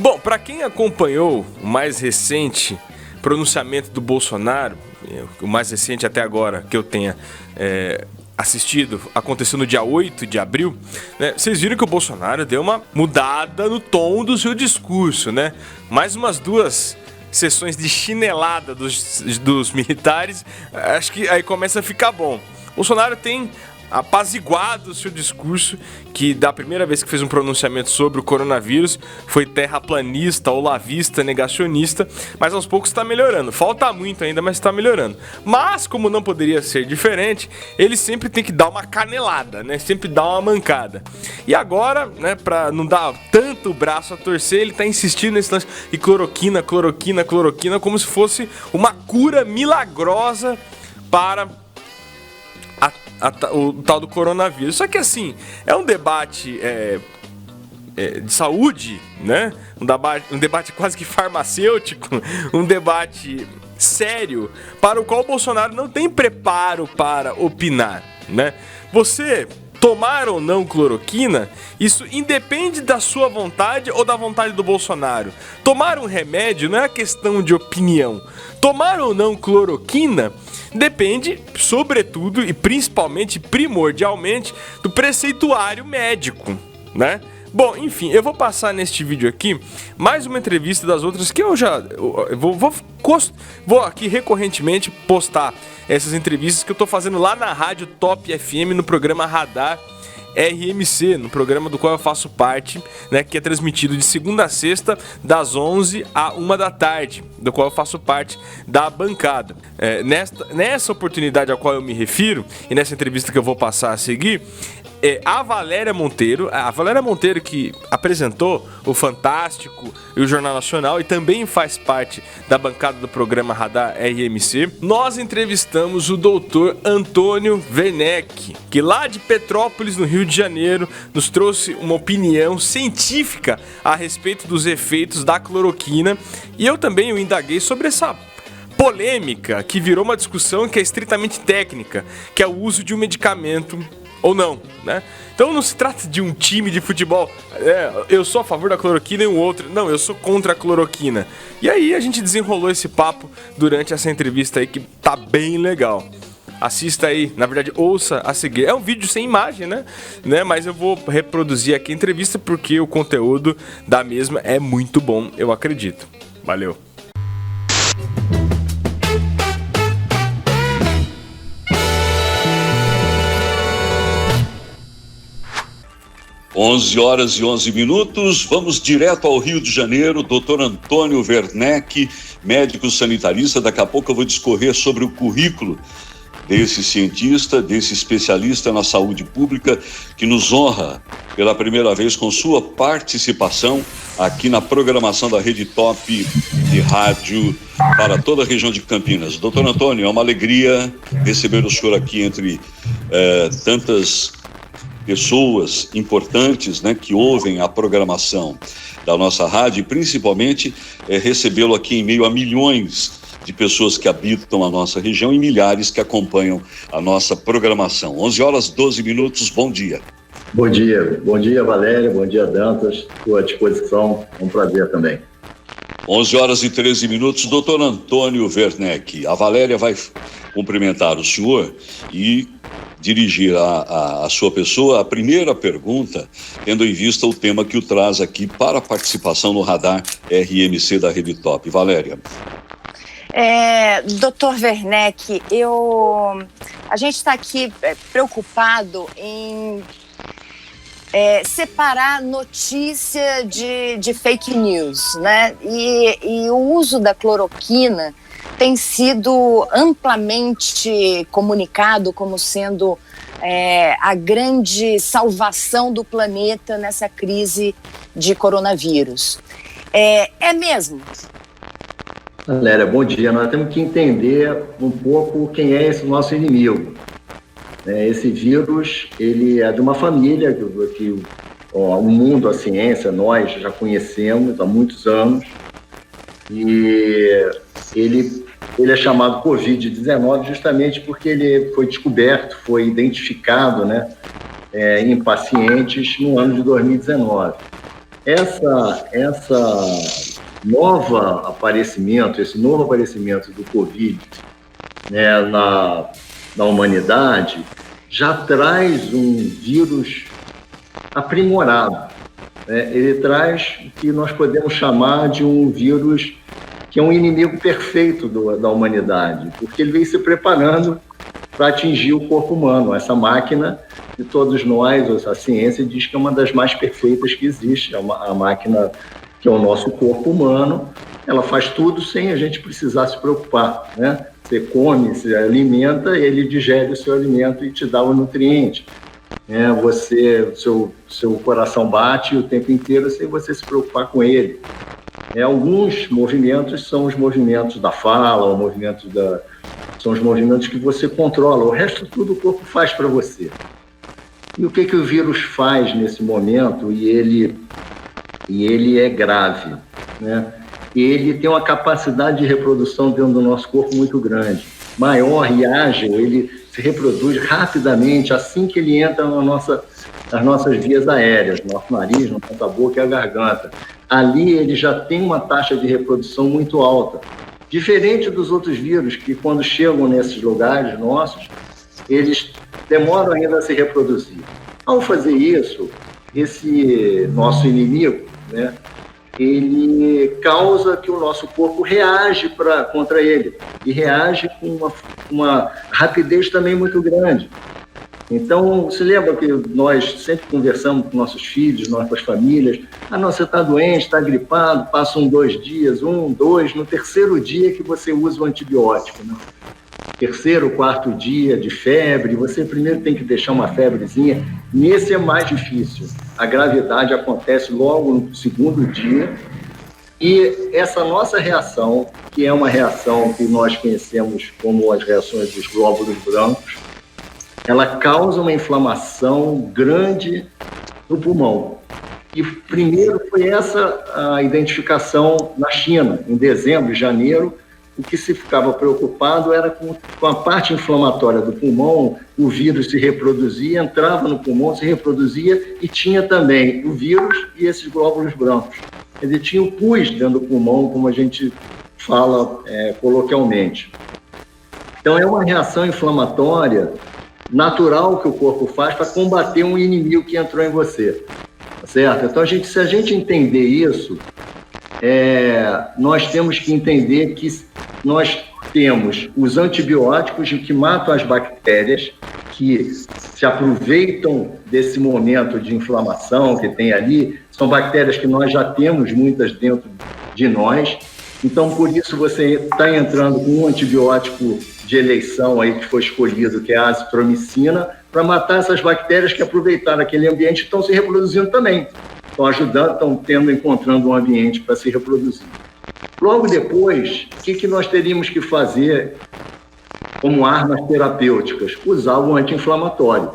Bom, para quem acompanhou o mais recente pronunciamento do Bolsonaro, o mais recente até agora que eu tenha assistido, aconteceu no dia 8 de abril, né? Vocês viram que o Bolsonaro deu uma mudada no tom do seu discurso, né? Mais umas 2 sessões de chinelada dos militares, acho que aí começa a ficar bom. Bolsonaro tem apaziguado o seu discurso, que da primeira vez que fez um pronunciamento sobre o coronavírus foi terraplanista, olavista, negacionista, mas aos poucos está melhorando. Falta muito ainda, mas está melhorando. Mas, como não poderia ser diferente, ele sempre tem que dar uma canelada, né? Sempre dá uma mancada. E agora, né, para não dar tanto o braço a torcer, ele está insistindo nesse lance de cloroquina, como se fosse uma cura milagrosa para o tal do coronavírus. Só que assim, é um debate de saúde, né? Um debate quase que farmacêutico, um debate sério, para o qual o Bolsonaro não tem preparo para opinar, né? Você tomar ou não cloroquina, isso independe da sua vontade ou da vontade do Bolsonaro. Tomar um remédio não é questão de opinião. Tomar ou não cloroquina depende, sobretudo e principalmente, primordialmente, do preceituário médico, né? Bom, enfim, eu vou passar neste vídeo aqui mais uma entrevista das outras que eu já vou aqui recorrentemente postar essas entrevistas que eu tô fazendo lá na Rádio Top FM no programa Radar RMC, no programa do qual eu faço parte, né, que é transmitido de segunda a sexta, das 11 à 1 da tarde, do qual eu faço parte da bancada. Nessa oportunidade a qual eu me refiro, e nessa entrevista que eu vou passar a seguir, a Valéria Monteiro que apresentou o Fantástico e o Jornal Nacional e também faz parte da bancada do programa Radar RMC. Nós entrevistamos o doutor Antônio Werneck, que lá de Petrópolis, no Rio de Janeiro, nos trouxe uma opinião científica a respeito dos efeitos da cloroquina, e eu também o indaguei sobre essa polêmica que virou uma discussão que é estritamente técnica, que é o uso de um medicamento ou não, né? Então não se trata de um time de futebol, eu sou a favor da cloroquina e um outro, não, eu sou contra a cloroquina. E aí a gente desenrolou esse papo durante essa entrevista aí que tá bem legal. Assista aí, na verdade, ouça a seguir. É um vídeo sem imagem, né? Mas eu vou reproduzir aqui a entrevista porque o conteúdo da mesma é muito bom, eu acredito. Valeu! 11h11, vamos direto ao Rio de Janeiro. Dr. Antônio Werneck, médico sanitarista. Daqui a pouco eu vou discorrer sobre o currículo desse cientista, desse especialista na saúde pública, que nos honra pela primeira vez com sua participação aqui na programação da Rede Top de rádio para toda a região de Campinas. Doutor Antônio, é uma alegria receber o senhor aqui entre tantas pessoas importantes, né, que ouvem a programação da nossa rádio, e principalmente recebê-lo aqui em meio a milhões de pessoas que habitam a nossa região e milhares que acompanham a nossa programação. 11h12, bom dia. Bom dia Valéria, bom dia Dantas, estou à disposição, é um prazer também. 11h13, doutor Antônio Werneck, a Valéria vai cumprimentar o senhor e dirigir a sua pessoa a primeira pergunta, tendo em vista o tema que o traz aqui para a participação no Radar RMC da Rede Top. Valéria. Dr. Werneck, a gente está aqui preocupado em separar notícia de fake news, né? E o uso da cloroquina tem sido amplamente comunicado como sendo a grande salvação do planeta nessa crise de coronavírus. É mesmo? Valéria, bom dia. Nós temos que entender um pouco quem é esse nosso inimigo. Esse vírus, ele é de uma família que o mundo, a ciência, nós já conhecemos há muitos anos. E ele é chamado Covid-19 justamente porque ele foi descoberto, foi identificado, né, em pacientes no ano de 2019. esse novo aparecimento do Covid, né, na humanidade, já traz um vírus aprimorado. Né? Ele traz o que nós podemos chamar de um vírus que é um inimigo perfeito da humanidade, porque ele vem se preparando para atingir o corpo humano, essa máquina que todos nós, a ciência diz que é uma das mais perfeitas que existe, a máquina que é o nosso corpo humano. Ela faz tudo sem a gente precisar se preocupar, né? Você come, se alimenta, ele digere o seu alimento e te dá o nutriente. Seu coração bate o tempo inteiro sem você se preocupar com ele. Alguns movimentos são os movimentos da fala, são os movimentos que você controla. O resto tudo o corpo faz para você. E o que o vírus faz nesse momento? E ele é grave, né? Ele tem uma capacidade de reprodução dentro do nosso corpo muito grande, maior e ágil. Ele se reproduz rapidamente assim que ele entra nas nossas vias aéreas, no nosso nariz, na nossa boca e a garganta. Ali ele já tem uma taxa de reprodução muito alta, diferente dos outros vírus que, quando chegam nesses lugares nossos, eles demoram ainda a se reproduzir. Ao fazer isso, esse nosso inimigo, né, ele causa que o nosso corpo reage contra ele, e reage com uma rapidez também muito grande. Então, se lembra que nós sempre conversamos com nossos filhos, nossas famílias, você está doente, está gripado, passam 2 dias, 1, 2, no terceiro dia que você usa o antibiótico, né? Terceiro, 4º dia de febre, você primeiro tem que deixar uma febrezinha. Nesse é mais difícil. A gravidade acontece logo no 2º dia. E essa nossa reação, que é uma reação que nós conhecemos como as reações dos glóbulos brancos, ela causa uma inflamação grande no pulmão. E primeiro foi essa a identificação na China, em dezembro e janeiro. O que se ficava preocupado era com a parte inflamatória do pulmão. O vírus se reproduzia, entrava no pulmão, se reproduzia, e tinha também o vírus e esses glóbulos brancos. Quer dizer, tinha o pus dentro do pulmão, como a gente fala coloquialmente. Então é uma reação inflamatória natural que o corpo faz para combater um inimigo que entrou em você, tá certo? Então, se a gente entender isso, nós temos que entender que nós temos os antibióticos que matam as bactérias, que se aproveitam desse momento de inflamação que tem ali. São bactérias que nós já temos muitas dentro de nós. Então, por isso, você está entrando com um antibiótico de eleição aí que foi escolhido, que é a azitromicina, para matar essas bactérias que aproveitaram aquele ambiente e estão se reproduzindo também. Estão ajudando, estão encontrando um ambiente para se reproduzir. Logo depois, o que nós teríamos que fazer como armas terapêuticas? Usar o anti-inflamatório,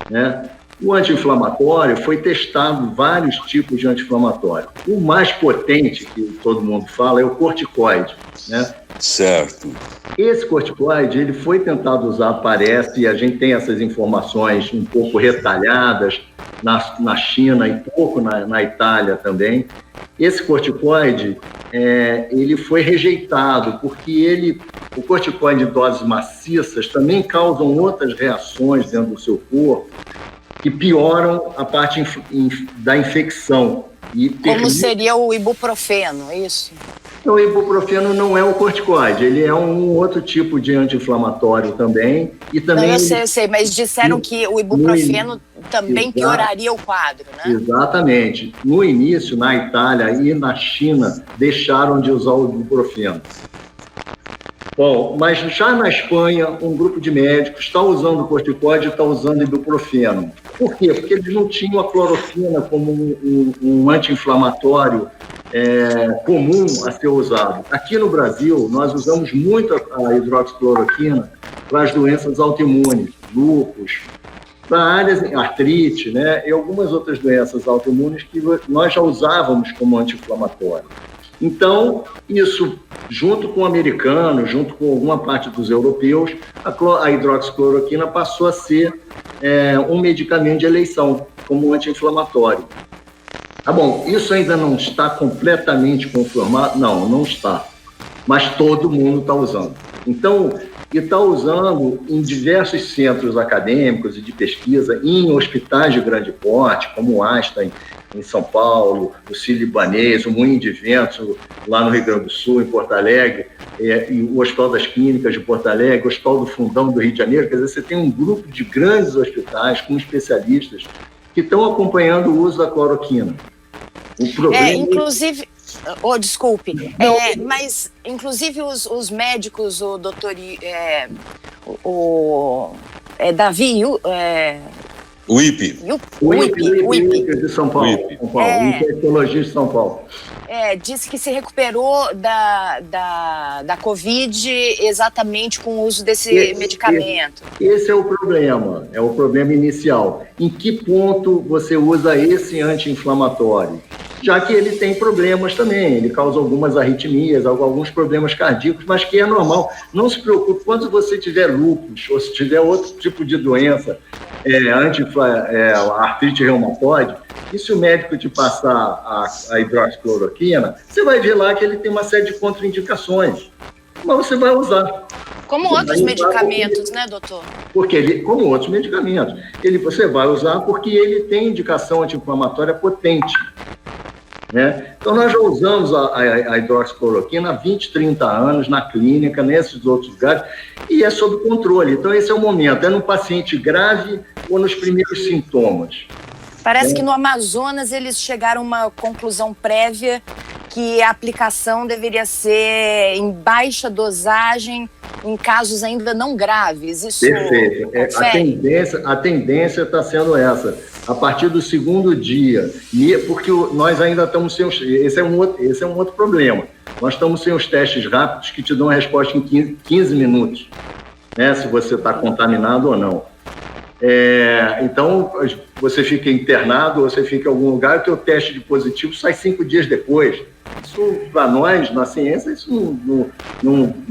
né? O anti-inflamatório foi testado vários tipos de anti-inflamatório. O mais potente, que todo mundo fala, é o corticoide, né? Certo. Esse corticoide, ele foi tentado usar, parece, e a gente tem essas informações um pouco retalhadas na China e pouco na Itália também. Esse corticoide, ele foi rejeitado, porque o corticoide de doses maciças também causam outras reações dentro do seu corpo que pioram a parte da infecção. Como seria o ibuprofeno, isso? O ibuprofeno não é o corticoide, ele é um outro tipo de anti-inflamatório também. E também eu sei, mas disseram que o ibuprofeno também pioraria o quadro, né? Exatamente. No início, na Itália e na China, deixaram de usar o ibuprofeno. Bom, mas já na Espanha, um grupo de médicos está usando o corticoide e está usando o ibuprofeno. Por quê? Porque eles não tinham a cloroquina como um anti-inflamatório comum a ser usado. Aqui no Brasil, nós usamos muito a hidroxicloroquina para as doenças autoimunes, lúpus, para áreas de artrite, né, e algumas outras doenças autoimunes que nós já usávamos como anti-inflamatório. Então, isso, junto com o americano, junto com alguma parte dos europeus, a hidroxicloroquina passou a ser um medicamento de eleição, como anti-inflamatório. Ah, bom, isso ainda não está completamente confirmado? Não, não está. Mas todo mundo está usando. Então, e está usando em diversos centros acadêmicos e de pesquisa, em hospitais de grande porte, como o Einstein, em São Paulo, o Sírio-Libanês, o Moinho de Ventos, lá no Rio Grande do Sul, em Porto Alegre, e o Hospital das Clínicas de Porto Alegre, o Hospital do Fundão do Rio de Janeiro. Quer dizer, você tem um grupo de grandes hospitais com especialistas que estão acompanhando o uso da cloroquina. O problema... inclusive... desculpe, mas inclusive os médicos, o doutor Davi... O IPE. O IPE de São Paulo. O infectologista de São Paulo. Disse que se recuperou da Covid exatamente com o uso desse medicamento. Esse é o problema inicial. Em que ponto você usa esse anti-inflamatório? Já que ele tem problemas também, ele causa algumas arritmias, alguns problemas cardíacos, mas que é normal. Não se preocupe, quando você tiver lúpus ou se tiver outro tipo de doença, artrite reumatoide, e se o médico te passar a hidroxicloroquina, você vai ver lá que ele tem uma série de contraindicações, mas você vai usar. Como outros medicamentos, né, doutor? Como outros medicamentos. Você vai usar porque ele tem indicação anti-inflamatória potente. Né? Então, nós já usamos a hidroxicloroquina há 20, 30 anos na clínica, nesses outros lugares, e é sob controle. Então, esse é o momento, é no paciente grave ou nos primeiros sintomas. Parece que no Amazonas eles chegaram a uma conclusão prévia que a aplicação deveria ser em baixa dosagem em casos ainda não graves. Isso perfeito. A tendência está sendo essa. A partir do segundo dia, porque nós ainda estamos sem esse é um outro problema. Nós estamos sem os testes rápidos que te dão a resposta em 15 minutos, né, se você está contaminado ou não. Então, você fica internado ou você fica em algum lugar que o teste de positivo sai 5 dias depois. Isso, para nós, na ciência, isso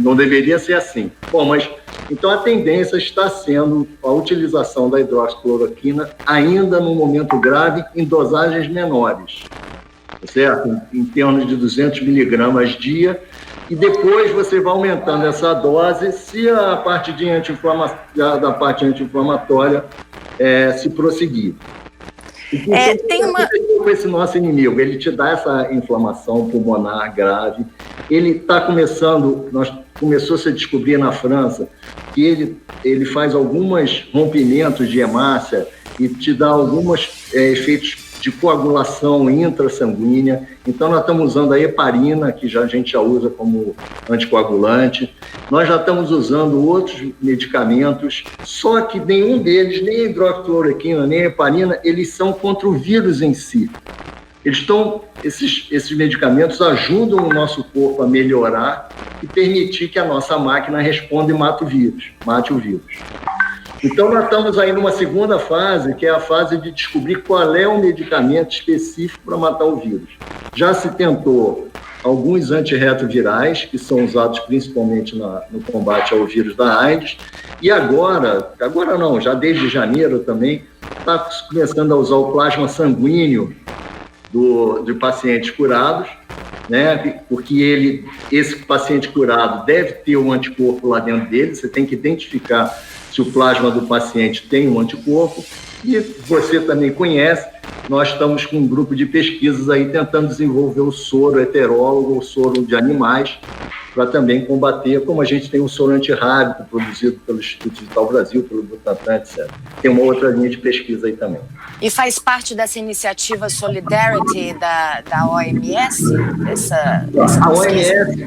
não deveria ser assim. Bom, mas então a tendência está sendo a utilização da hidroxicloroquina ainda no momento grave em dosagens menores, certo? Em termos de 200 miligramas dia, e depois você vai aumentando essa dose se a parte da parte anti-inflamatória se prosseguir. Com esse nosso inimigo, ele te dá essa inflamação pulmonar grave, ele está começou a se descobrir na França que ele faz alguns rompimentos de hemácia e te dá alguns efeitos de coagulação intrassanguínea. Então, nós estamos usando a heparina, que a gente já usa como anticoagulante. Nós já estamos usando outros medicamentos, só que nenhum deles, nem a hidroxicloroquina, nem a heparina, eles são contra o vírus em si. Esses medicamentos ajudam o nosso corpo a melhorar e permitir que a nossa máquina responda e mate o vírus. Então, nós estamos aí numa segunda fase, que é a fase de descobrir qual é o medicamento específico para matar o vírus. Já se tentou alguns antirretrovirais, que são usados principalmente no combate ao vírus da AIDS, e agora não, já desde janeiro também, está começando a usar o plasma sanguíneo de pacientes curados, né? Porque esse paciente curado deve ter um anticorpo lá dentro dele, você tem que identificar se o plasma do paciente tem um anticorpo, e você também conhece, nós estamos com um grupo de pesquisas aí tentando desenvolver o soro heterólogo, o soro de animais, para também combater, como a gente tem o soro antirrábico produzido pelo Instituto Vital Brasil, pelo Butantan, etc. Tem uma outra linha de pesquisa aí também. E faz parte dessa iniciativa Solidarity da OMS?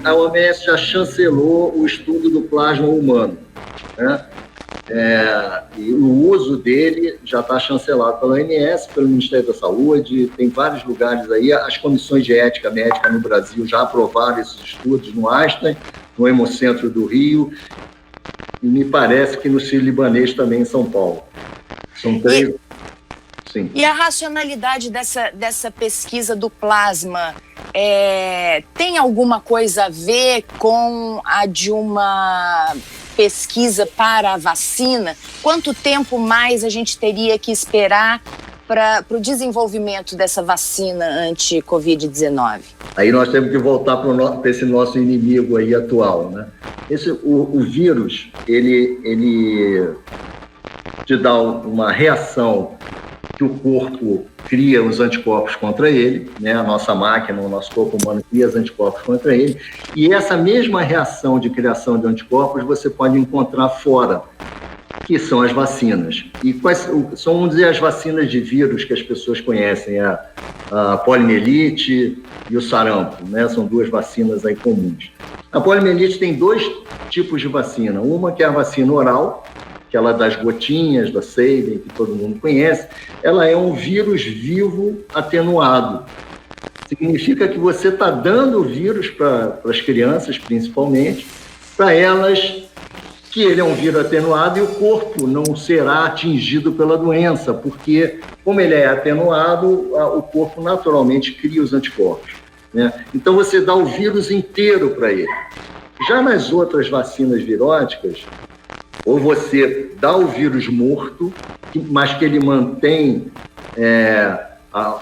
A OMS já chancelou o estudo do plasma humano, né? E o uso dele já está chancelado pela OMS, pelo Ministério da Saúde, tem vários lugares aí, as comissões de ética médica no Brasil já aprovaram esses estudos no Einstein, no Hemocentro do Rio, e me parece que no Sírio-Libanês também em São Paulo. São 3... Sim. E a racionalidade dessa pesquisa do plasma tem alguma coisa a ver com a de uma pesquisa para a vacina? Quanto tempo mais a gente teria que esperar para o desenvolvimento dessa vacina anti-Covid-19? Aí nós temos que voltar para esse nosso inimigo aí atual, né? O vírus, ele te dá uma reação que o corpo cria os anticorpos contra ele, né? A nossa máquina, o nosso corpo humano cria os anticorpos contra ele, e essa mesma reação de criação de anticorpos você pode encontrar fora, que são as vacinas. E quais são, vamos dizer, as vacinas de vírus que as pessoas conhecem, a poliomielite e o sarampo, né? São duas vacinas aí comuns. A poliomielite tem dois tipos de vacina, uma que é a vacina oral, aquela das gotinhas, da Sabin, que todo mundo conhece. Ela é um vírus vivo atenuado. Significa que você está dando o vírus para as crianças, principalmente, para elas, que ele é um vírus atenuado e o corpo não será atingido pela doença, porque, como ele é atenuado, o corpo naturalmente cria os anticorpos, né? Então, você dá o vírus inteiro para ele. Já nas outras vacinas viróticas, ou você dá o vírus morto, mas que ele mantém,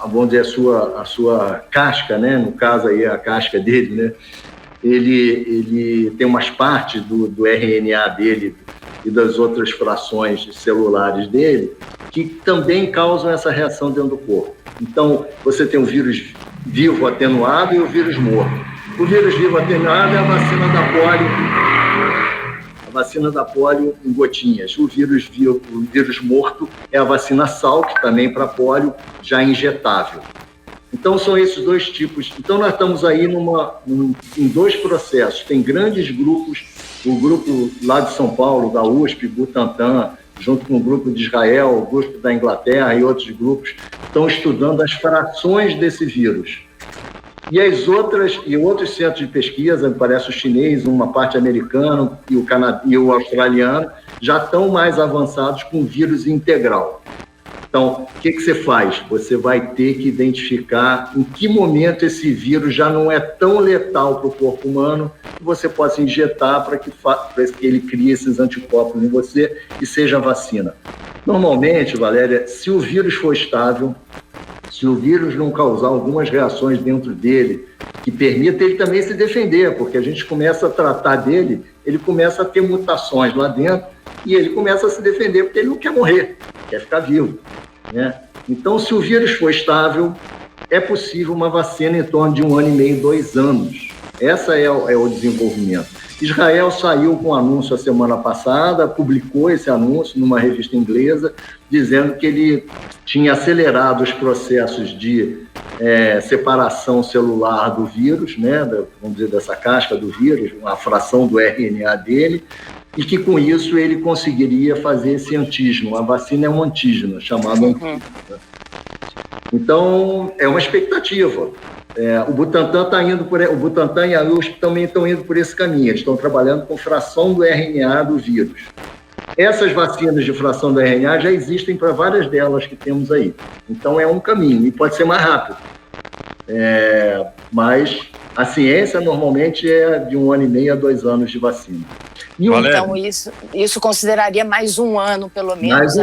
vamos dizer, a sua casca, né? No caso aí, a casca dele, né? Ele tem umas partes do RNA dele e das outras frações celulares dele que também causam essa reação dentro do corpo. Então, você tem o vírus vivo atenuado e o vírus morto. O vírus vivo atenuado é a vacina da polio, em gotinhas. O vírus morto é a vacina Salk, também para polio, já injetável. Então, são esses dois tipos. Então, nós estamos aí em dois processos. Tem grandes grupos, o grupo lá de São Paulo, da USP, Butantan, junto com o grupo de Israel, o grupo da Inglaterra e outros grupos, estão estudando as frações desse vírus. E outros centros de pesquisa, me parece o chinês, uma parte americana e o australiano, já estão mais avançados com o vírus integral. Então, o que você faz? Você vai ter que identificar em que momento esse vírus já não é tão letal para o corpo humano que você possa injetar para que ele crie esses anticorpos em você e seja vacina. Normalmente, Valéria, se o vírus for estável, se o vírus não causar algumas reações dentro dele que permita ele também se defender, porque a gente começa a tratar dele, ele começa a ter mutações lá dentro e ele começa a se defender porque ele não quer morrer, quer ficar vivo, né? Então, se o vírus for estável, é possível uma vacina em torno de 1 ano e meio, 2 anos. Essa é o desenvolvimento. Israel saiu com um anúncio a semana passada, publicou esse anúncio numa revista inglesa, dizendo que ele tinha acelerado os processos de separação celular do vírus, né, vamos dizer, dessa casca do vírus, uma fração do RNA dele, e que com isso ele conseguiria fazer esse antígeno. A vacina é um antígeno, chamado antígeno. Então, é uma expectativa. O Butantan o Butantan e a USP também estão indo por esse caminho. Eles estão trabalhando com fração do RNA do vírus. Essas vacinas de fração do RNA já existem para várias delas que temos aí. Então, é um caminho e pode ser mais rápido. Mas a ciência normalmente é de 1 ano e meio a 2 anos de vacina. Então, isso consideraria mais 1 ano, pelo menos,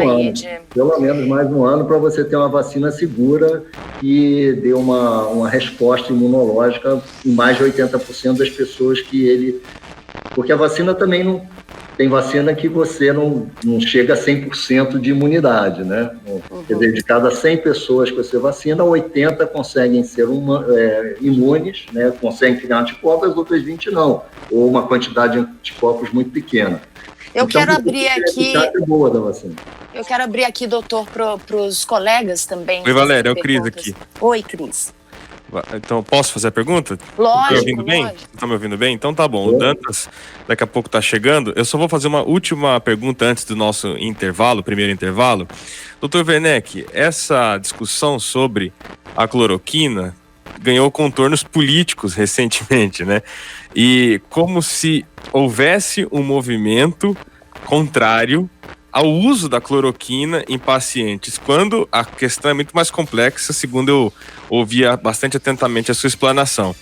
Pelo menos mais 1 ano para você ter uma vacina segura que dê uma resposta imunológica em mais de 80% das pessoas que ele... Porque a vacina também não... Tem vacina que você não chega a 100% de imunidade, né? Quer dizer, de cada 100 pessoas que você vacina, 80 conseguem ser imunes, né? Conseguem criar anticorpos, as outras 20 não. Ou uma quantidade de anticorpos muito pequena. Eu quero abrir aqui... boa da vacina. Eu quero abrir aqui, doutor, para os colegas também. Oi, Valéria, é o Cris aqui. Oi, Cris. Então, posso fazer a pergunta? Lógico, Tá me ouvindo bem? Tá me ouvindo bem? Então tá bom. O Dantas daqui a pouco tá chegando. Eu só vou fazer uma última pergunta antes do nosso intervalo, primeiro intervalo. Doutor Werneck, essa discussão sobre a cloroquina ganhou contornos políticos recentemente, né? E como se houvesse um movimento contrário ao uso da cloroquina em pacientes, quando a questão é muito mais complexa, segundo eu ouvia bastante atentamente a sua explanação.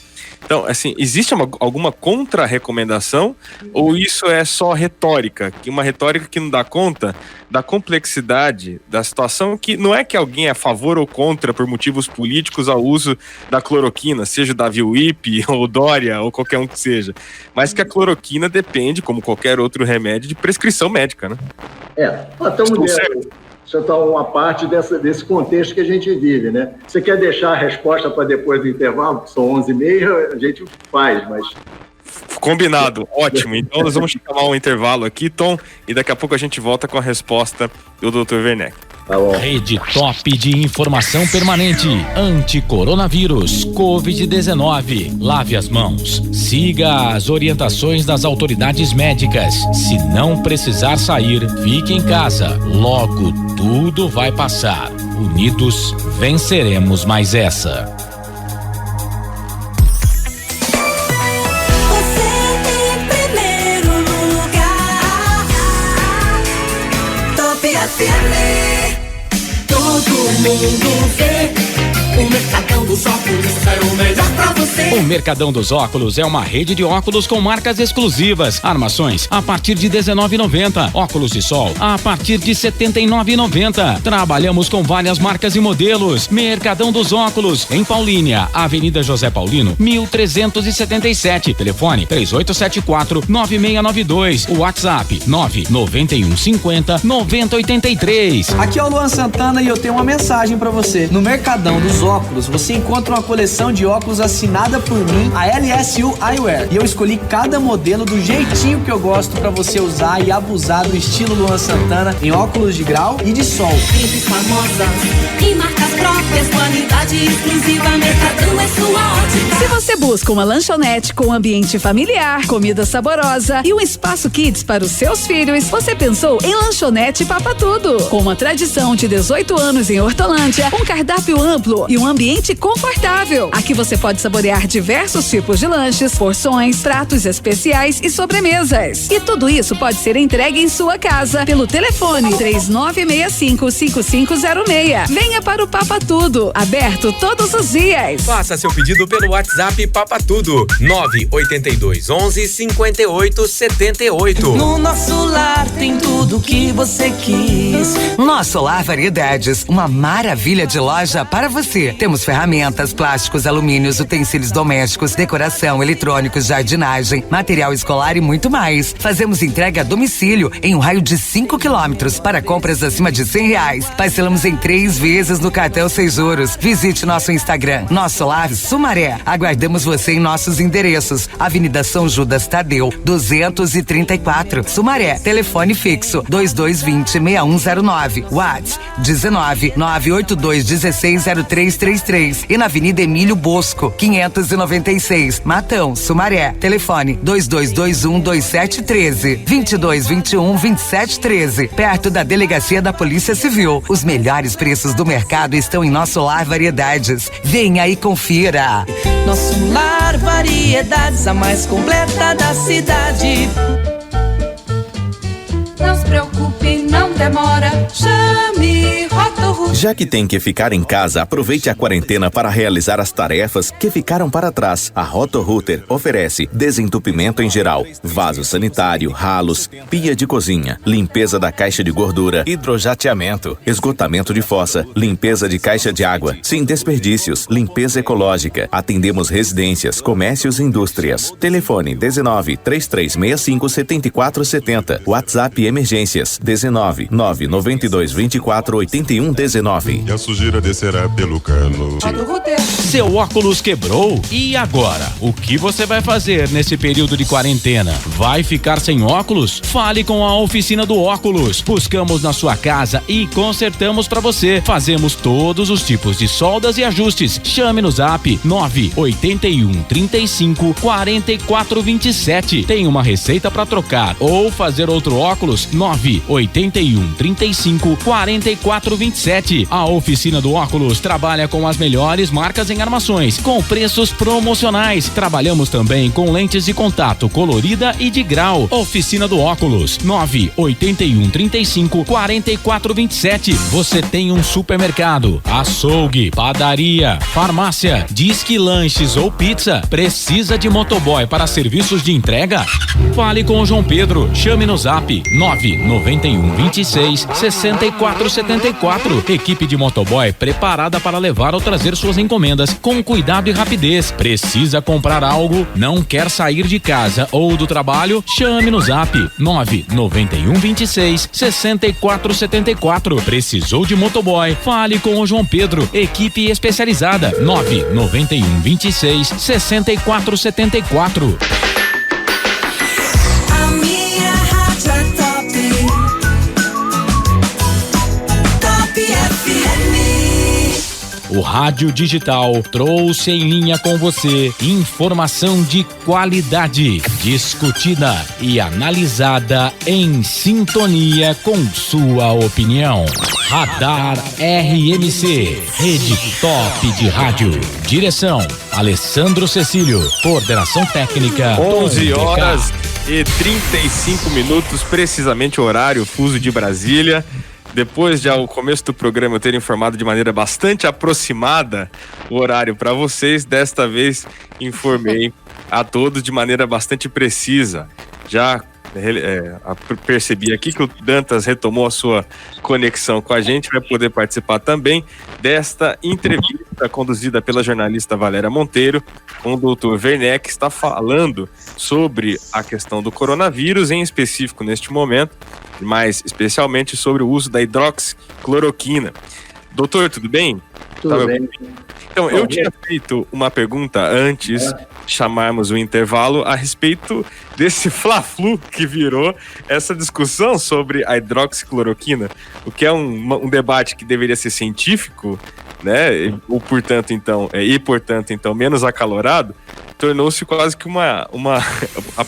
Então, assim, existe alguma contra-recomendação ou isso é só retórica? Uma retórica que não dá conta da complexidade da situação, que não é que alguém é a favor ou contra por motivos políticos ao uso da cloroquina, seja da VWIP ou Dória ou qualquer um que seja, mas que a cloroquina depende, como qualquer outro remédio, de prescrição médica, né? Isso está uma parte desse contexto que a gente vive, né? Você quer deixar a resposta para depois do intervalo, que são 11h30, a gente faz, mas... Combinado, ótimo. Então nós vamos chamar um intervalo aqui, Tom, e daqui a pouco a gente volta com a resposta do Dr. Werneck. Tá bom. Rede top de informação permanente. Anticoronavírus, Covid-19. Lave as mãos. Siga as orientações das autoridades médicas. Se não precisar sair, fique em casa. Logo tudo vai passar. Unidos, venceremos mais essa. Todo mundo vê. O Mercadão dos Óculos é o melhor pra você. O Mercadão dos Óculos é uma rede de óculos com marcas exclusivas. Armações a partir de R$19,90. Óculos de sol a partir de R$79,90. Trabalhamos com várias marcas e modelos. Mercadão dos Óculos, em Paulínia, Avenida José Paulino, 1377. Telefone 3874-9692. WhatsApp 99150-9083. Aqui é o Luan Santana e eu tenho uma mensagem pra você. No Mercadão dos Óculos, você encontra uma coleção de óculos assinada por mim, a LSU Eyewear. E eu escolhi cada modelo do jeitinho que eu gosto pra você usar e abusar do estilo Luan Santana em óculos de grau e de sol. Clientes famosas e marcas próprias, qualidade exclusiva, Mercadão é sua ótica. Se você busca uma lanchonete com ambiente familiar, comida saborosa e um espaço kids para os seus filhos, você pensou em Lanchonete Papa Tudo. Com uma tradição de 18 anos em Hortolândia, um cardápio amplo e um ambiente confortável. Aqui você pode saborear diversos tipos de lanches, porções, pratos especiais e sobremesas. E tudo isso pode ser entregue em sua casa pelo telefone 3965-5506. Venha para o Papa Tudo, aberto todos os dias. Faça seu pedido pelo WhatsApp Papa Tudo, 98211-5878. No nosso lar tem tudo que você quis. Nosso Lar Variedades, uma maravilha de loja para você. Temos ferramentas, plásticos, alumínios, utensílios domésticos, decoração, eletrônicos, jardinagem, material escolar e muito mais. Fazemos entrega a domicílio em um raio de 5 quilômetros para compras acima de R$100. Parcelamos em 3 vezes no cartão 6 juros. Visite nosso Instagram, Nosso Lar Sumaré. Aguardamos você em nossos endereços. Avenida São Judas Tadeu, 234, Sumaré. Telefone fixo 2220-6109. WhatsApp 19982160333 e na Avenida Emílio Bosco, 596, Matão, Sumaré. Telefone 2221-2713, 2221-2713, perto da Delegacia da Polícia Civil. Os melhores preços do mercado estão em Nosso Lar Variedades. Venha e confira. Nosso Lar Variedades, a mais completa da cidade. Não se preocupe, não demora, chame Roto. Já que tem que ficar em casa, aproveite a quarentena para realizar as tarefas que ficaram para trás. A Roto-Rooter oferece desentupimento em geral, vaso sanitário, ralos, pia de cozinha, limpeza da caixa de gordura, hidrojateamento, esgotamento de fossa, limpeza de caixa de água, sem desperdícios, limpeza ecológica. Atendemos residências, comércios e indústrias. Telefone 19-3365-7470. WhatsApp Emergências 19-99224-8119. E a sujeira descerá pelo cano. Seu óculos quebrou? E agora? O que você vai fazer nesse período de quarentena? Vai ficar sem óculos? Fale com a Oficina do Óculos. Buscamos na sua casa e consertamos para você. Fazemos todos os tipos de soldas e ajustes. Chame no Zap 98135-4427. Tem uma receita para trocar ou fazer outro óculos? 98135-4427. 3427. A Oficina do Óculos trabalha com as melhores marcas em armações, com preços promocionais. Trabalhamos também com lentes de contato colorida e de grau. Oficina do Óculos, 98135-4427. Você tem um supermercado, açougue, padaria, farmácia, disque lanches ou pizza. Precisa de motoboy para serviços de entrega? Fale com o João Pedro. Chame no zap 99126-6474. Equipe de motoboy preparada para levar ou trazer suas encomendas com cuidado e rapidez. Precisa comprar algo? Não quer sair de casa ou do trabalho? Chame no zap 99126-6474. Precisou de motoboy? Fale com o João Pedro. Equipe especializada 99126-6474. O Rádio Digital trouxe em linha com você informação de qualidade, discutida e analisada em sintonia com sua opinião. Radar RMC, rede top de rádio. Direção, Alessandro Cecílio. Coordenação técnica, 11 horas e 35 minutos, precisamente o horário fuso de Brasília. Depois de ao começo do programa eu ter informado de maneira bastante aproximada o horário para vocês, desta vez informei a todos de maneira bastante precisa. Já percebi aqui que o Dantas retomou a sua conexão com a gente, vai poder participar também desta entrevista conduzida pela jornalista Valéria Monteiro com o Dr. Werneck, que está falando sobre a questão do coronavírus, em específico neste momento, mais especialmente sobre o uso da hidroxicloroquina. Doutor, tudo bem? Tudo bem. Então, eu tinha feito uma pergunta antes de chamarmos o intervalo a respeito desse fla-flu que virou essa discussão sobre a hidroxicloroquina, o que é um debate que deveria ser científico, né? Ou, portanto, então, menos acalorado, tornou-se quase que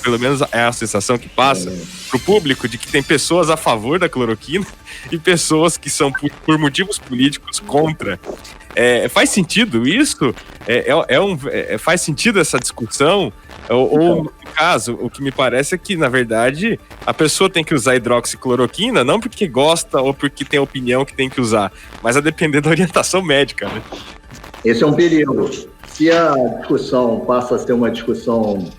pelo menos é a sensação que passa pro público de que tem pessoas a favor da cloroquina e pessoas que são por motivos políticos contra. Faz sentido isso? Faz sentido essa discussão? Ou, no caso, o que me parece é que, na verdade, a pessoa tem que usar hidroxicloroquina não porque gosta ou porque tem opinião que tem que usar, mas a depender da orientação médica, né? Esse é um perigo. Se a discussão passa a ser uma discussão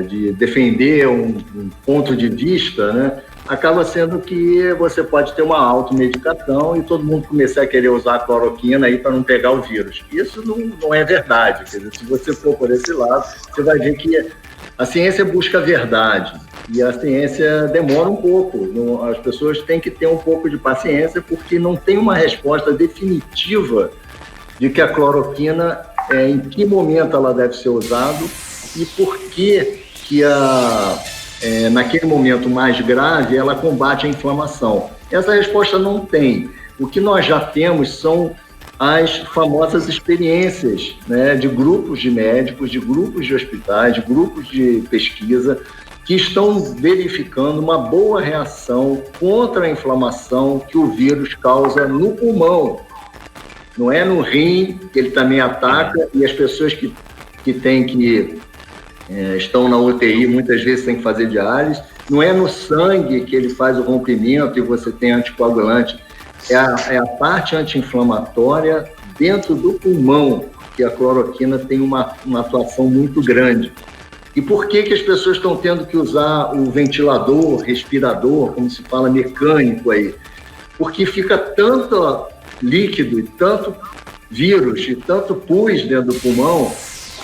de defender um ponto de vista, né, acaba sendo que você pode ter uma automedicação e todo mundo começar a querer usar a cloroquina aí para não pegar o vírus. Isso não é verdade. Quer dizer, se você for por esse lado, você vai ver que a ciência busca a verdade e a ciência demora um pouco. As pessoas têm que ter um pouco de paciência porque não tem uma resposta definitiva de que a cloroquina, em que momento ela deve ser usada e por que naquele momento mais grave, ela combate a inflamação. Essa resposta não tem. O que nós já temos são as famosas experiências, né, de grupos de médicos, de grupos de hospitais, de grupos de pesquisa, que estão verificando uma boa reação contra a inflamação que o vírus causa no pulmão. Não é no rim, que ele também ataca, e as pessoas que estão na UTI, muitas vezes têm que fazer diálise. Não é no sangue que ele faz o rompimento e você tem anticoagulante. É a parte anti-inflamatória dentro do pulmão, que a cloroquina tem uma atuação muito grande. E por que as pessoas estão tendo que usar o ventilador, respirador, como se fala, mecânico aí? Porque fica tanto líquido e tanto vírus e tanto pus dentro do pulmão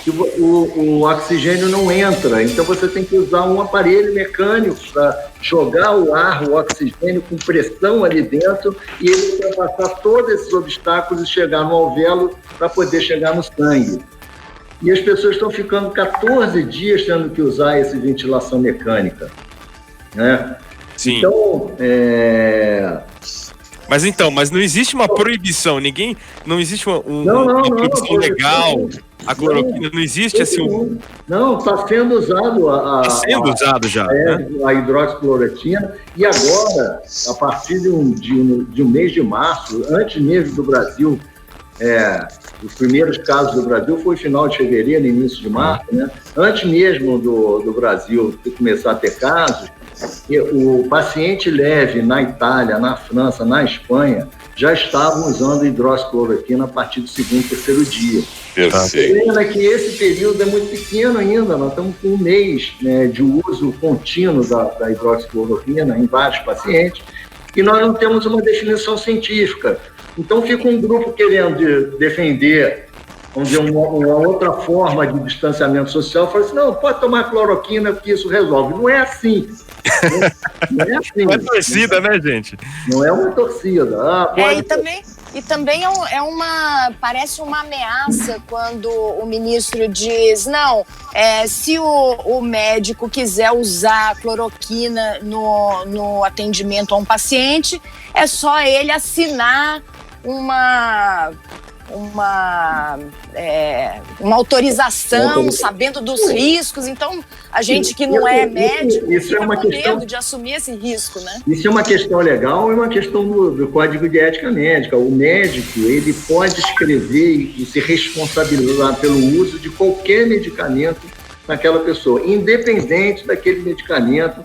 que o oxigênio não entra. Então você tem que usar um aparelho mecânico para jogar o ar, o oxigênio com pressão ali dentro e ele ultrapassar todos esses obstáculos e chegar no alvéolo para poder chegar no sangue. E as pessoas estão ficando 14 dias tendo que usar essa ventilação mecânica, né? Sim. Então, Mas não existe uma proibição, não existe uma proibição legal a cloroquina? Não existe assim? Não, está sendo usado Está sendo usado já. Né? A hidroxicloroquina. E agora, a partir de um mês de março, antes mesmo do Brasil, os primeiros casos do Brasil foi final de fevereiro, início de março, né? Antes mesmo do Brasil começar a ter casos, o paciente leve na Itália, na França, na Espanha, já estavam usando hidroxicloroquina a partir do segundo, terceiro dia. Perfeito. Lembra que esse período é muito pequeno ainda, nós estamos com um mês, né, de uso contínuo da hidroxicloroquina em vários pacientes, e nós não temos uma definição científica. Então fica um grupo querendo defender, vamos dizer, uma outra forma de distanciamento social, fala assim, não, pode tomar cloroquina porque isso resolve. Não é assim. Não é assim. Não é torcida, né, gente? Não é uma torcida. E também parece uma ameaça quando o ministro diz, não, se o médico quiser usar cloroquina no atendimento a um paciente, é só ele assinar uma autorização, sabendo dos riscos. Então, a gente que não é médico isso fica é uma com questão, medo de assumir esse risco, né? Isso é uma questão legal e uma questão do Código de Ética Médica. O médico, ele pode escrever e se responsabilizar pelo uso de qualquer medicamento naquela pessoa, independente daquele medicamento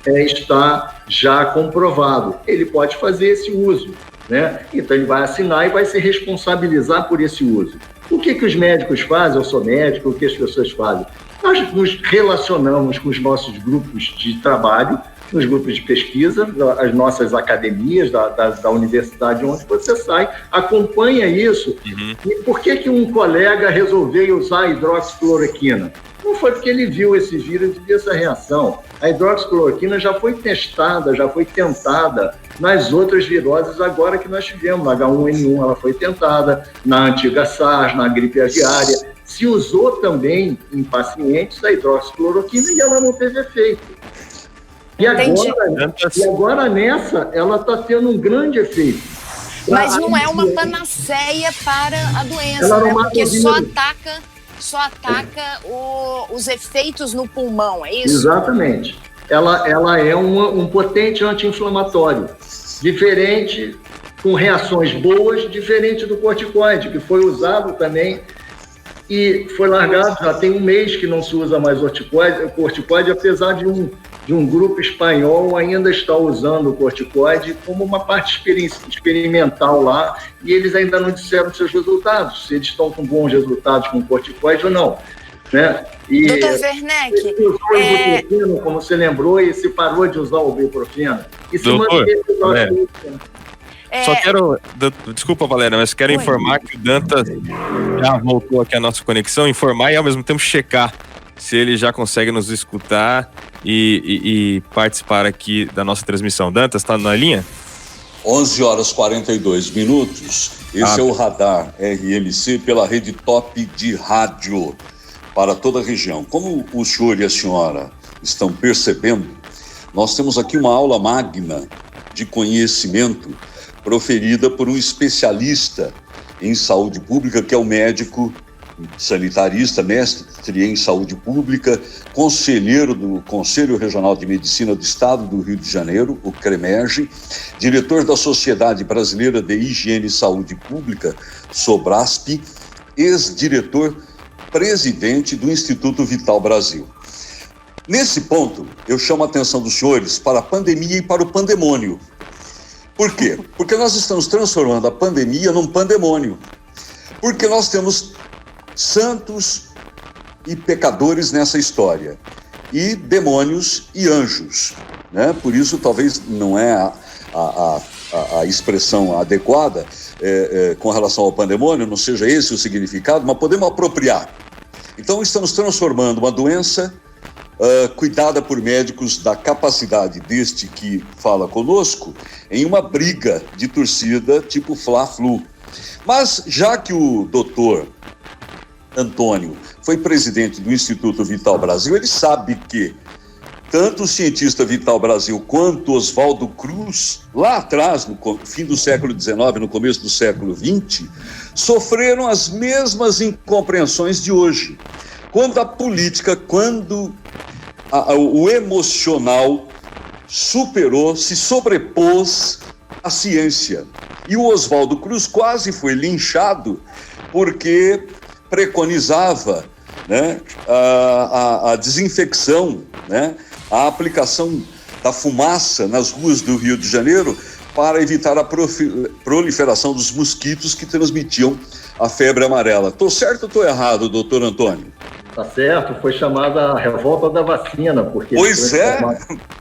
estar já comprovado. Ele pode fazer esse uso, né? Então ele vai assinar e vai se responsabilizar por esse uso. O que os médicos fazem? Eu sou médico, o que as pessoas fazem? Nós nos relacionamos com os nossos grupos de trabalho, nos grupos de pesquisa, as nossas academias da universidade onde você sai, acompanha isso. Uhum. E por que um colega resolveu usar a hidroxicloroquina? Não foi porque ele viu esse vírus e viu essa reação. A hidroxicloroquina já foi testada, já foi tentada nas outras viroses agora que nós tivemos. Na H1N1 ela foi tentada, na antiga SARS, na gripe aviária. Se usou também em pacientes a hidroxicloroquina e ela não teve efeito. E agora nessa, ela está tendo um grande efeito. Mas não é uma panaceia para a doença, né? Porque só ataca os efeitos no pulmão, é isso? Exatamente. Ela é um potente anti-inflamatório, diferente, com reações boas, diferente do corticoide, que foi usado também e foi largado, já tem um mês que não se usa mais corticoide, apesar de um grupo espanhol ainda estar usando o corticoide como uma parte experimental lá, e eles ainda não disseram seus resultados, se eles estão com bons resultados com o corticoide ou não. Né? E Dr. Werneck, como você lembrou, e se parou de usar o ibuprofeno. E se só quero... Desculpa, Valéria, mas quero informar que o Dantas já voltou aqui a nossa conexão, informar e ao mesmo tempo checar se ele já consegue nos escutar e participar aqui da nossa transmissão. Dantas, está na linha? 11h42. Esse é o Radar RMC pela rede Top de rádio para toda a região. Como o senhor e a senhora estão percebendo, nós temos aqui uma aula magna de conhecimento proferida por um especialista em saúde pública, que é o médico sanitarista, mestre em saúde pública, conselheiro do Conselho Regional de Medicina do Estado do Rio de Janeiro, o CREMERGE, diretor da Sociedade Brasileira de Higiene e Saúde Pública, SOBRASP, ex-diretor presidente do Instituto Vital Brasil. Nesse ponto, eu chamo a atenção dos senhores para a pandemia e para o pandemônio. Por quê? Porque nós estamos transformando a pandemia num pandemônio. Porque nós temos santos e pecadores nessa história, e demônios e anjos, né? Por isso talvez não é a expressão adequada com relação ao pandemônio, não seja esse o significado, mas podemos apropriar. Então estamos transformando uma doença cuidada por médicos da capacidade deste que fala conosco em uma briga de torcida tipo Fla-Flu. Mas já que o doutor Antônio foi presidente do Instituto Vital Brasil, ele sabe que tanto o cientista Vital Brasil quanto Oswaldo Cruz, lá atrás, no fim do século XIX, no começo do século XX, sofreram as mesmas incompreensões de hoje. Quando a política, o emocional se sobrepôs à ciência. E o Oswaldo Cruz quase foi linchado porque preconizava, né, a desinfecção, né, a aplicação da fumaça nas ruas do Rio de Janeiro para evitar a proliferação dos mosquitos que transmitiam a febre amarela. Estou certo ou estou errado, doutor Antônio? Tá certo, foi chamada a revolta da vacina, porque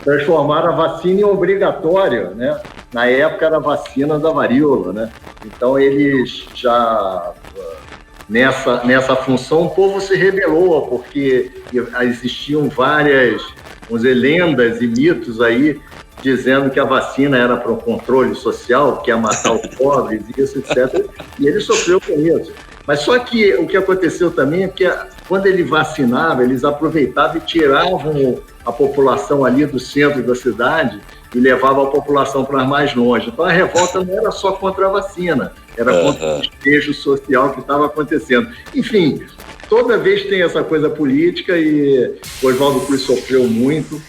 transformaram a vacina em obrigatória, né? Na época era a vacina da varíola, né? Então eles já, nessa função, o povo se rebelou, porque existiam várias, vamos dizer, lendas e mitos aí, dizendo que a vacina era para o controle social, que ia matar os pobres, isso, etc. E ele sofreu com isso. Mas só que o que aconteceu também é que quando ele vacinava, eles aproveitavam e tiravam a população ali do centro da cidade e levavam a população para mais longe. Então a revolta não era só contra a vacina, era contra o despejo social que estava acontecendo. Enfim, toda vez tem essa coisa política e o Oswaldo Cruz sofreu muito.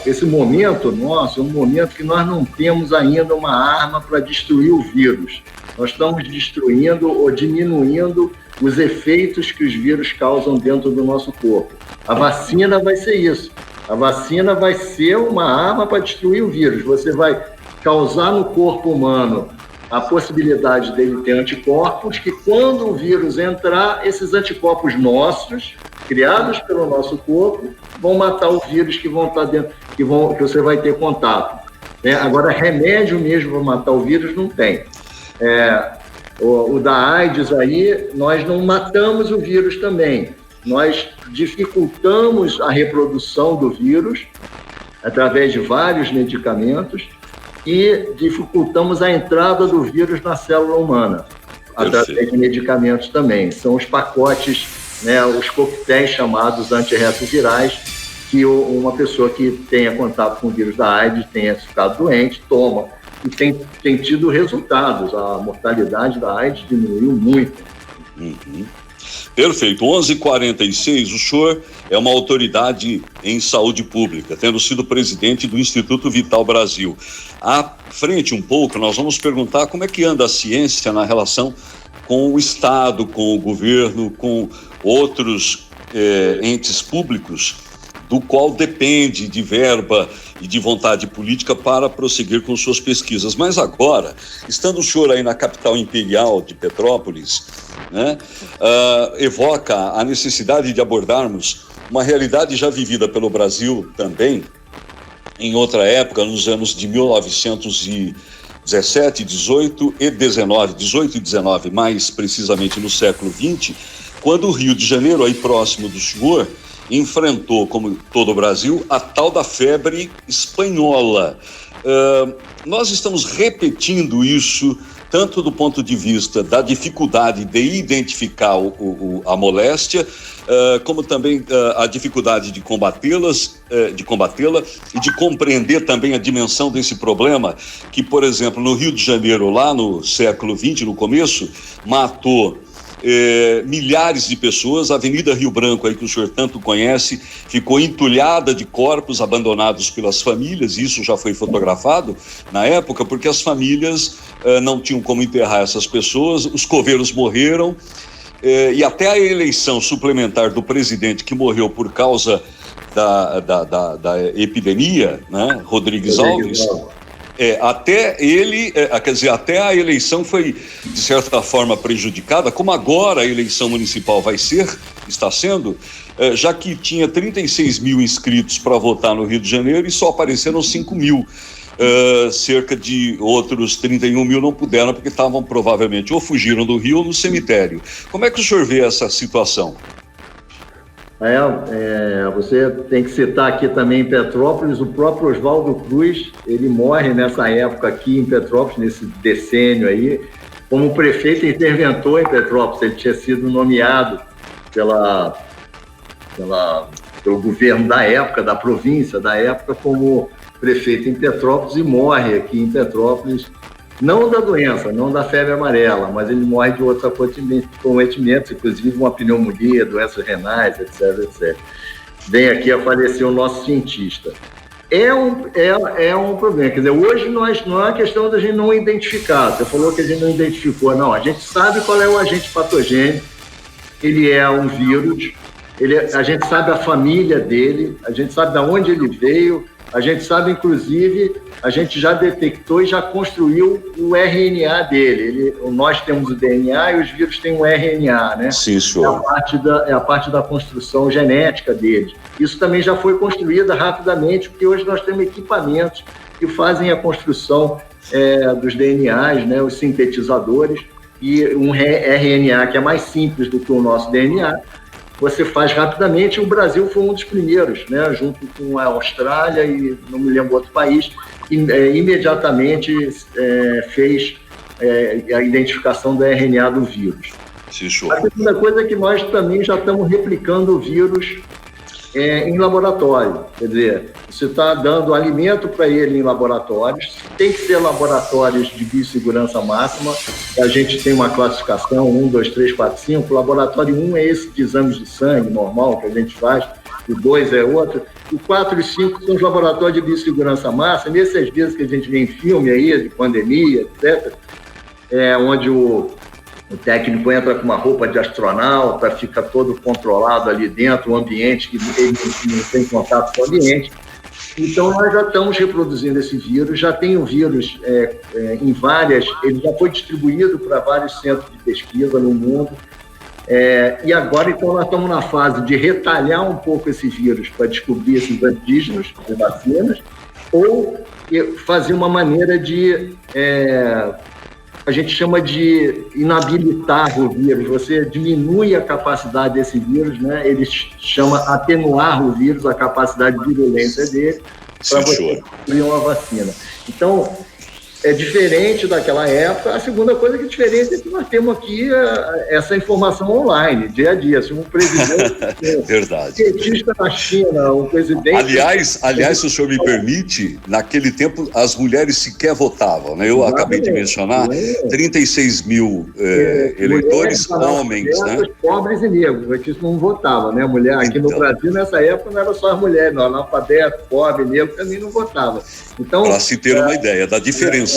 Esse momento nosso é um momento que nós não temos ainda uma arma para destruir o vírus. Nós estamos destruindo ou diminuindo os efeitos que os vírus causam dentro do nosso corpo. A vacina vai ser isso. A vacina vai ser uma arma para destruir o vírus. Você vai causar no corpo humano a possibilidade dele ter anticorpos, que quando o vírus entrar, esses anticorpos nossos, criados pelo nosso corpo, vão matar o vírus que vão estar dentro, que você vai ter contato. Agora, remédio mesmo para matar o vírus não tem. O da AIDS aí, nós não matamos o vírus também. Nós dificultamos a reprodução do vírus através de vários medicamentos e dificultamos a entrada do vírus na célula humana através de medicamentos também. São os pacotes, né, os coquetéis chamados antirretrovirais, que uma pessoa que tenha contato com o vírus da AIDS, tenha ficado doente, toma. E tem tido resultados. A mortalidade da AIDS diminuiu muito. Perfeito. 11h46, o senhor é uma autoridade em saúde pública, tendo sido presidente do Instituto Vital Brasil. À frente um pouco, nós vamos perguntar como é que anda a ciência na relação com o Estado, com o governo, com outros entes públicos, do qual depende de verba e de vontade política para prosseguir com suas pesquisas. Mas agora, estando o senhor aí na capital imperial de Petrópolis, né, evoca a necessidade de abordarmos uma realidade já vivida pelo Brasil também, em outra época, nos anos de 1917, 18 e 19, mais precisamente no século XX, quando o Rio de Janeiro, aí próximo do senhor, enfrentou, como todo o Brasil, a tal da febre espanhola. Nós estamos repetindo isso, tanto do ponto de vista da dificuldade de identificar a moléstia, como também a dificuldade de combatê-la e de compreender também a dimensão desse problema, que, por exemplo, no Rio de Janeiro, lá no século XX, no começo, matou milhares de pessoas. A Avenida Rio Branco, aí, que o senhor tanto conhece, ficou entulhada de corpos abandonados pelas famílias. Isso já foi fotografado na época, porque as famílias não tinham como enterrar essas pessoas, os coveiros morreram, e até a eleição suplementar do presidente, que morreu por causa da epidemia, né, Rodrigues Alves, até a eleição foi, de certa forma, prejudicada, como agora a eleição municipal está sendo, já que tinha 36 mil inscritos para votar no Rio de Janeiro e só apareceram 5 mil. Cerca de outros 31 mil não puderam, porque estavam provavelmente ou fugiram do Rio ou no cemitério. Como é que o senhor vê essa situação? Você tem que citar aqui também em Petrópolis, o próprio Oswaldo Cruz, ele morre nessa época aqui em Petrópolis, nesse decênio aí, como prefeito interventor em Petrópolis. Ele tinha sido nomeado pela pelo governo da época, da província da época, como prefeito em Petrópolis, e morre aqui em Petrópolis, não da doença, não da febre amarela, mas ele morre de outros acometimentos, inclusive uma pneumonia, doenças renais, etc, etc. Vem aqui a falecer o nosso cientista. É um problema. Quer dizer, hoje não é uma questão da gente não identificar. Você falou que a gente não identificou. Não, a gente sabe qual é o agente patogênico. Ele é um vírus. A gente sabe a família dele. A gente sabe de onde ele veio. A gente sabe, inclusive, a gente já detectou e já construiu o RNA dele. Nós temos o DNA e os vírus têm o RNA, né? Sim, senhor. É a parte da construção genética deles. Isso também já foi construído rapidamente, porque hoje nós temos equipamentos que fazem a construção dos DNAs, né? Os sintetizadores, e um RNA que é mais simples do que o nosso DNA, você faz rapidamente. O Brasil foi um dos primeiros, né, junto com a Austrália e não me lembro outro país, que imediatamente fez a identificação do RNA do vírus. Sim, senhor. A segunda coisa é que nós também já estamos replicando o vírus em laboratório. Quer dizer, você está dando alimento para ele em laboratórios, tem que ser laboratórios de biossegurança máxima. A gente tem uma classificação 1, 2, 3, 4, 5. O laboratório 1 é esse de exames de sangue normal que a gente faz, o 2 é outro, o 4 e 5 são os laboratórios de biossegurança máxima. Nessas vezes que a gente vê em filme aí, de pandemia, etc., onde o técnico entra com uma roupa de astronauta, fica todo controlado ali dentro, o ambiente, que ele não tem contato com o ambiente. Então, nós já estamos reproduzindo esse vírus, já tem o vírus em várias, ele já foi distribuído para vários centros de pesquisa no mundo, e agora, então, nós estamos na fase de retalhar um pouco esse vírus para descobrir esses antígenos de vacinas, ou fazer uma maneira de... a gente chama de inabilitar o vírus. Você diminui a capacidade desse vírus, né? Ele chama atenuar o vírus, a capacidade de virulência dele, para você construir uma vacina. Então, é diferente daquela época. A segunda coisa que é diferente é que nós temos aqui essa informação online, dia a dia. Se um presidente... Verdade. Cientista na China, um presidente... Aliás, se o senhor me permite, naquele tempo as mulheres sequer votavam, né? Eu acabei de mencionar 36 mil eleitores homens, né? Pobres e negros, que não votavam, né? Mulher, aqui no Brasil, nessa época, não era só as mulheres, não. Analfabeto, pobre, negro, também não votava. Então, para se ter uma ideia da diferença.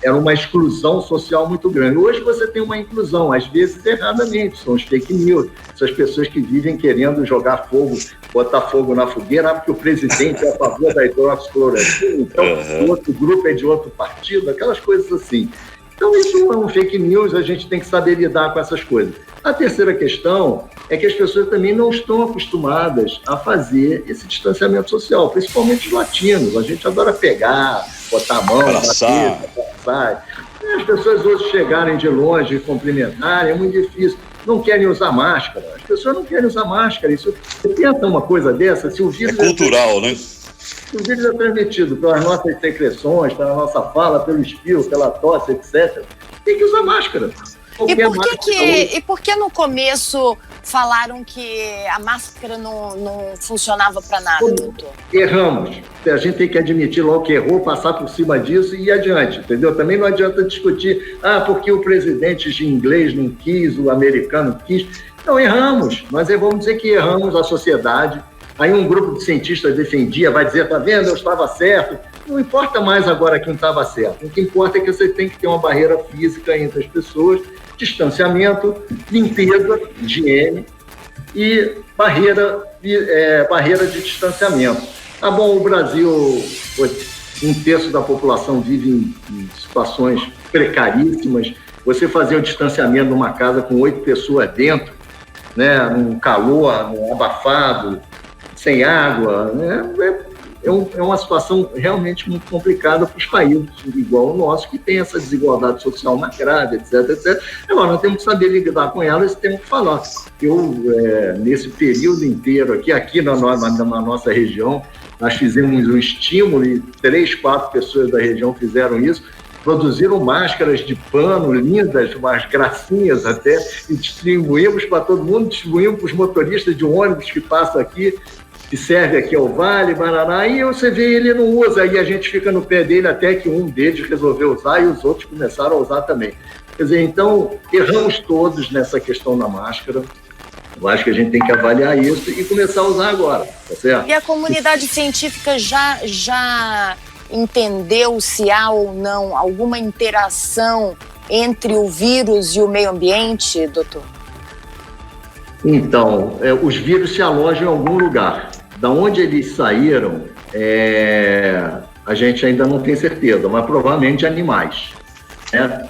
Era uma exclusão social muito grande. Hoje você tem uma inclusão, às vezes erradamente, são os fake news, essas pessoas que vivem querendo jogar fogo, botar fogo na fogueira, porque o presidente é a favor da hidroxicloroquina, então o outro grupo é de outro partido, aquelas coisas assim. Então isso é um fake news, a gente tem que saber lidar com essas coisas. A terceira questão é que as pessoas também não estão acostumadas a fazer esse distanciamento social, principalmente os latinos. A gente adora pegar, botar a mão, bater, abraçar. As pessoas hoje chegarem de longe e cumprimentarem, é muito difícil. Não querem usar máscara. As pessoas não querem usar máscara. Isso, você pensa uma coisa dessa, se o vírus... É cultural, né? O vírus é transmitido pelas nossas secreções, pela nossa fala, pelo espirro, pela tosse, etc. Tem que usar máscara. E por que no começo falaram que a máscara não funcionava para nada, doutor? Erramos. A gente tem que admitir logo que errou, passar por cima disso e ir adiante, entendeu? Também não adianta discutir, porque o presidente de inglês não quis, o americano quis. Não, erramos. Nós vamos dizer que erramos a sociedade. Aí um grupo de cientistas defendia, vai dizer, tá vendo, eu estava certo. Não importa mais agora quem estava certo. O que importa é que você tem que ter uma barreira física entre as pessoas, distanciamento, limpeza, higiene e barreira de distanciamento. Tá bom, o Brasil, 1/3 da população vive em situações precaríssimas. Você fazer o distanciamento numa casa com 8 pessoas dentro, né, num calor, num abafado, sem água, né, é uma situação realmente muito complicada para os países, igual o nosso, que tem essa desigualdade social mais grave, etc, etc. Agora, nós temos que saber lidar com elas e temos que falar. Nesse período inteiro aqui na nossa região, nós fizemos um estímulo e 3, 4 pessoas da região fizeram isso, produziram máscaras de pano lindas, umas gracinhas até, e distribuímos para todo mundo, distribuímos para os motoristas de ônibus que passam aqui. que serve aqui ao Vale, Baraná, e você vê ele não usa, aí a gente fica no pé dele até que um deles resolveu usar e os outros começaram a usar também. Quer dizer, então, erramos todos nessa questão da máscara. Eu acho que a gente tem que avaliar isso e começar a usar agora, tá certo? E a comunidade científica já entendeu se há ou não alguma interação entre o vírus e o meio ambiente, doutor? Então, os vírus se alojam em algum lugar. Da onde eles saíram, a gente ainda não tem certeza, mas provavelmente de animais, né?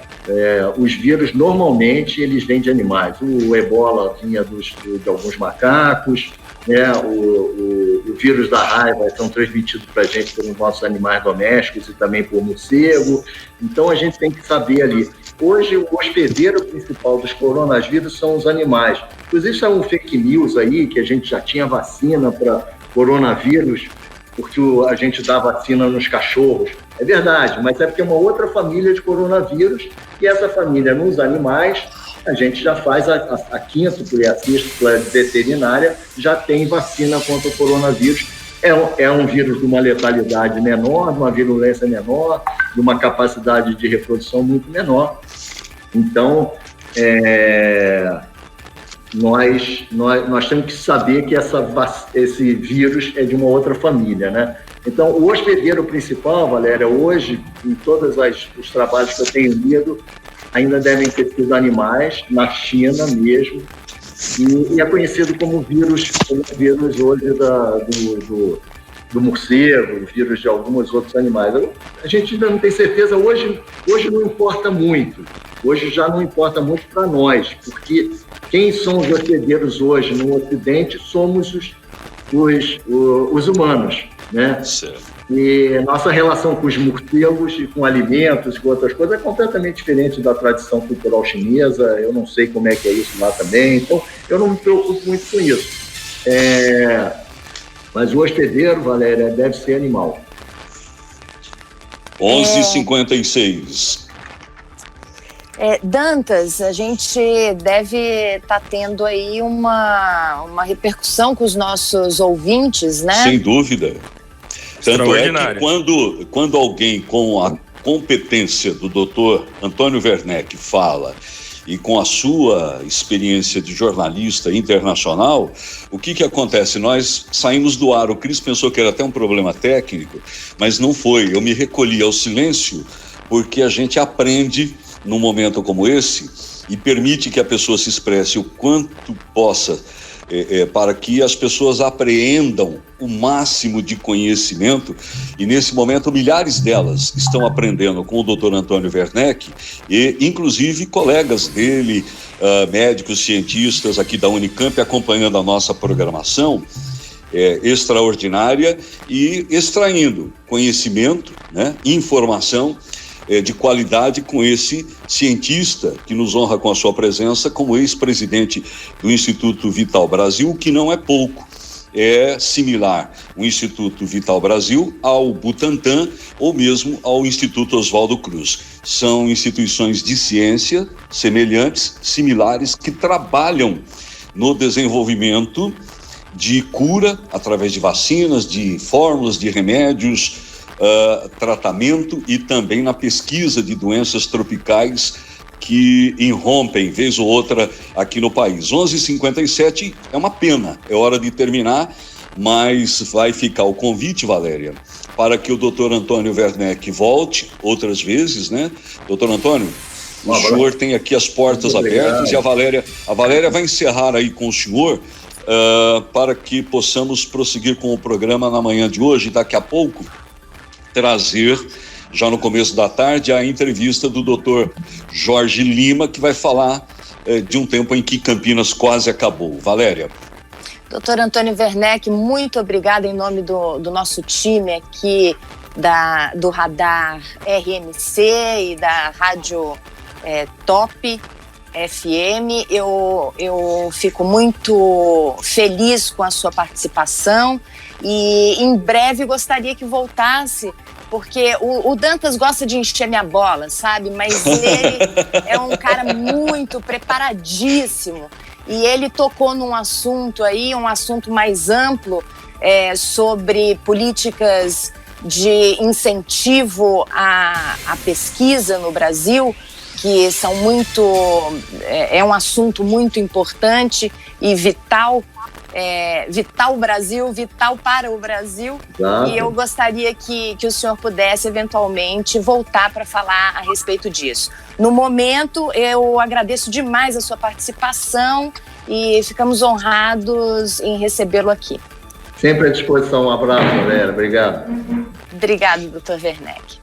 Os vírus, normalmente, eles vêm de animais. O ebola vinha de alguns macacos, né? O vírus da raiva são transmitidos para a gente pelos nossos animais domésticos e também por morcego. Então, a gente tem que saber ali. Hoje, o hospedeiro principal dos coronavírus são os animais. Inclusive, saiu um fake news aí, que a gente já tinha vacina para coronavírus, porque a gente dá vacina nos cachorros. É verdade, mas é porque é uma outra família de coronavírus, e essa família nos animais, a gente já faz a quíntupla e a sextupla veterinária, já tem vacina contra o coronavírus. É um vírus de uma letalidade menor, de uma virulência menor, de uma capacidade de reprodução muito menor. Então, nós temos que saber que esse vírus é de uma outra família, né? Então, o hospedeiro principal, Valéria, hoje, em todos os trabalhos que eu tenho lido, ainda devem ter sido animais, na China mesmo, e é conhecido como vírus hoje do morcego, o vírus de alguns outros animais. A gente ainda não tem certeza, hoje não importa muito, hoje já não importa muito para nós, porque quem são os hospedeiros hoje no Ocidente somos os humanos, né? Certo. E nossa relação com os morcegos e com alimentos e com outras coisas é completamente diferente da tradição cultural chinesa. Eu não sei como é que é isso lá também, então eu não me preocupo muito com isso. Mas o hospedeiro, Valéria, deve ser animal. 11h56. Dantas, a gente deve estar tendo aí uma repercussão com os nossos ouvintes, né? Sem dúvida. Tanto é que quando alguém com a competência do doutor Antônio Werneck fala e com a sua experiência de jornalista internacional, o que acontece? Nós saímos do ar. O Cris pensou que era até um problema técnico, mas não foi. Eu me recolhi ao silêncio porque a gente aprende num momento como esse e permite que a pessoa se expresse o quanto possa, para que as pessoas apreendam o máximo de conhecimento, e nesse momento milhares delas estão aprendendo com o doutor Antônio Werneck e inclusive colegas dele, médicos, cientistas aqui da Unicamp, acompanhando a nossa programação extraordinária e extraindo conhecimento, né, informação de qualidade com esse cientista que nos honra com a sua presença como ex-presidente do Instituto Vital Brasil, que não é pouco. É similar o Instituto Vital Brasil ao Butantan ou mesmo ao Instituto Oswaldo Cruz. São instituições de ciência semelhantes, similares, que trabalham no desenvolvimento de cura através de vacinas, de fórmulas, de remédios, tratamento e também na pesquisa de doenças tropicais que irrompem vez ou outra aqui no país. 11h57 é uma pena, é hora de terminar, mas vai ficar o convite, Valéria, para que o doutor Antônio Werneck volte outras vezes, né? Doutor Antônio, o senhor tem aqui as portas abertas e a Valéria vai encerrar aí com o senhor para que possamos prosseguir com o programa na manhã de hoje. Daqui a pouco trazer, já no começo da tarde, a entrevista do doutor Jorge Lima, que vai falar de um tempo em que Campinas quase acabou. Valéria. Doutor Antônio Werneck, muito obrigada em nome do nosso time aqui do Radar RMC e da Rádio Top FM. Eu fico muito feliz com a sua participação e em breve gostaria que voltasse, porque o Dantas gosta de encher minha bola, sabe? Mas ele é um cara muito preparadíssimo e ele tocou num assunto aí, um assunto mais amplo, sobre políticas de incentivo à pesquisa no Brasil, que são é um assunto muito importante e vital. Vital Brasil, vital para o Brasil. Claro. E eu gostaria que o senhor pudesse eventualmente voltar para falar a respeito disso. No momento, eu agradeço demais a sua participação e ficamos honrados em recebê-lo aqui. Sempre à disposição. Um abraço, galera. Obrigado. Obrigado, Dr. Werneck.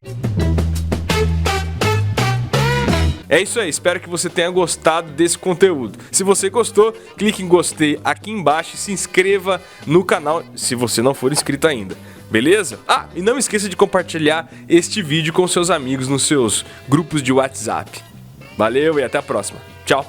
É isso aí, espero que você tenha gostado desse conteúdo. Se você gostou, clique em gostei aqui embaixo e se inscreva no canal se você não for inscrito ainda. Beleza? Ah, e não esqueça de compartilhar este vídeo com seus amigos nos seus grupos de WhatsApp. Valeu e até a próxima. Tchau!